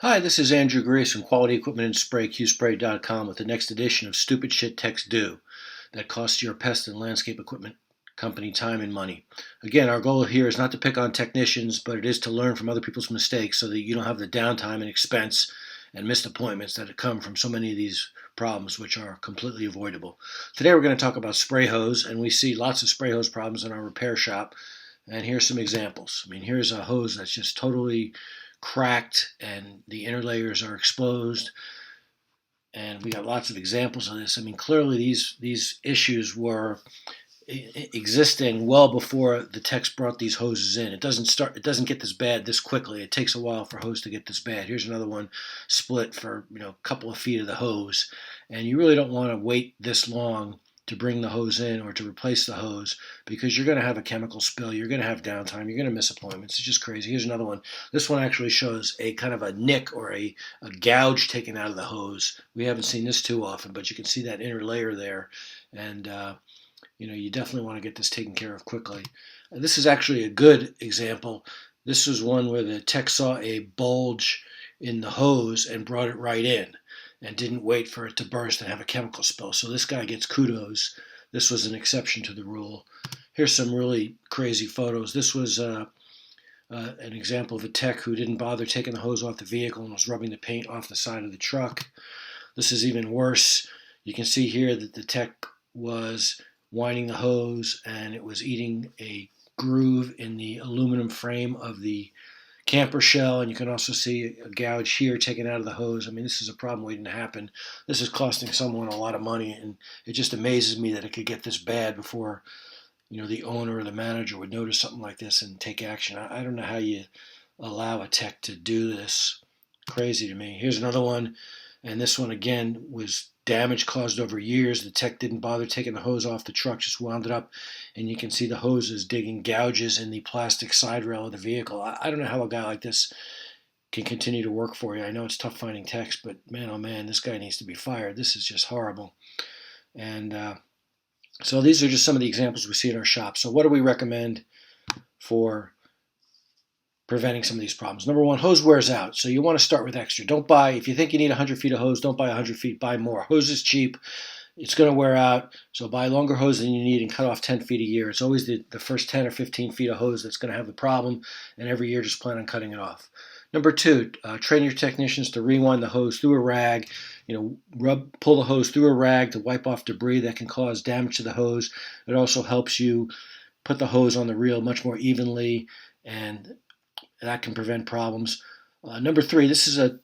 Hi, this is Andrew Greess from Quality Equipment and Spray, QSpray.com, with the next edition of Stupid Shit Techs Do that costs your pest and landscape equipment company time and money. Again, our goal here is not to pick on technicians, but it is to learn from other people's mistakes so that you don't have the downtime and expense and missed appointments that come from so many of these problems, which are completely avoidable. Today we're going to talk about spray hose, and we see lots of spray hose problems in our repair shop. And here's some examples. Here's a hose that's just totally cracked and the inner layers are exposed, and we got lots of examples of this. Clearly these issues were existing well before the techs brought these hoses in. It doesn't get this bad this quickly. It takes a while for a hose to get this bad. Here's another one split for a couple of feet of the hose, and you really don't want to wait this long to bring the hose in or to replace the hose, because you're going to have a chemical spill, you're going to have downtime, you're going to miss appointments. It's just crazy. Here's another one. This one actually shows a kind of a nick or a gouge taken out of the hose. We haven't seen this too often, but you can see that inner layer there, and you definitely want to get this taken care of quickly. This is actually a good example. This was one where the tech saw a bulge in the hose and brought it right in and didn't wait for it to burst and have a chemical spill. So this guy gets kudos. This was an exception to the rule. Here's some really crazy photos. This was an example of a tech who didn't bother taking the hose off the vehicle and was rubbing the paint off the side of the truck. This is even worse. You can see here that the tech was winding the hose and it was eating a groove in the aluminum frame of the camper shell, and you can also see a gouge here taken out of the hose. This is a problem waiting to happen. This is costing someone a lot of money, and it just amazes me that it could get this bad before the owner or the manager would notice something like this and take action. I don't know how you allow a tech to do this. Crazy to me. Here's another one, and this one again was damage caused over years. The tech didn't bother taking the hose off the truck, just wound it up, and you can see the hose is digging gouges in the plastic side rail of the vehicle. I don't know how a guy like this can continue to work for you. I know it's tough finding techs, but man, oh man, this guy needs to be fired. This is just horrible. And so these are just some of the examples we see in our shop. So what do we recommend for preventing some of these problems? Number one, hose wears out, so you want to start with extra. Don't buy, if you think you need 100 feet of hose, don't buy 100 feet, buy more. Hose is cheap, it's going to wear out, so buy longer hose than you need and cut off 10 feet a year. It's always the first 10 or 15 feet of hose that's going to have the problem, and every year just plan on cutting it off. Number two, train your technicians to rewind the hose through a rag. Pull the hose through a rag to wipe off debris that can cause damage to the hose. It also helps you put the hose on the reel much more evenly, and that can prevent problems. Number three, this is a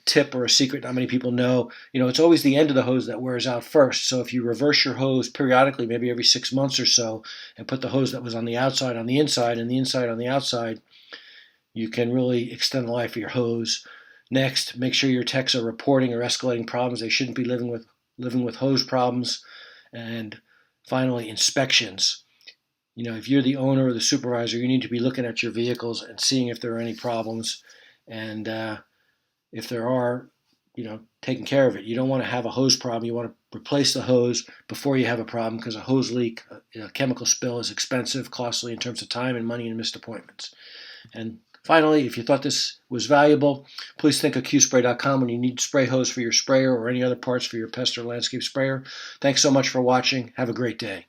tip or a secret not many people know. It's always the end of the hose that wears out first. So if you reverse your hose periodically, maybe every 6 months or so, and put the hose that was on the outside on the inside and the inside on the outside, you can really extend the life of your hose. Next, make sure your techs are reporting or escalating problems. They shouldn't be living with hose problems. And finally, inspections. If you're the owner or the supervisor, you need to be looking at your vehicles and seeing if there are any problems, and if there are, taking care of it. You don't want to have a hose problem. You want to replace the hose before you have a problem, because a hose leak, a chemical spill, is expensive, costly in terms of time and money and missed appointments. And finally, if you thought this was valuable, please think of QSpray.com when you need spray hose for your sprayer or any other parts for your pest or landscape sprayer. Thanks so much for watching. Have a great day.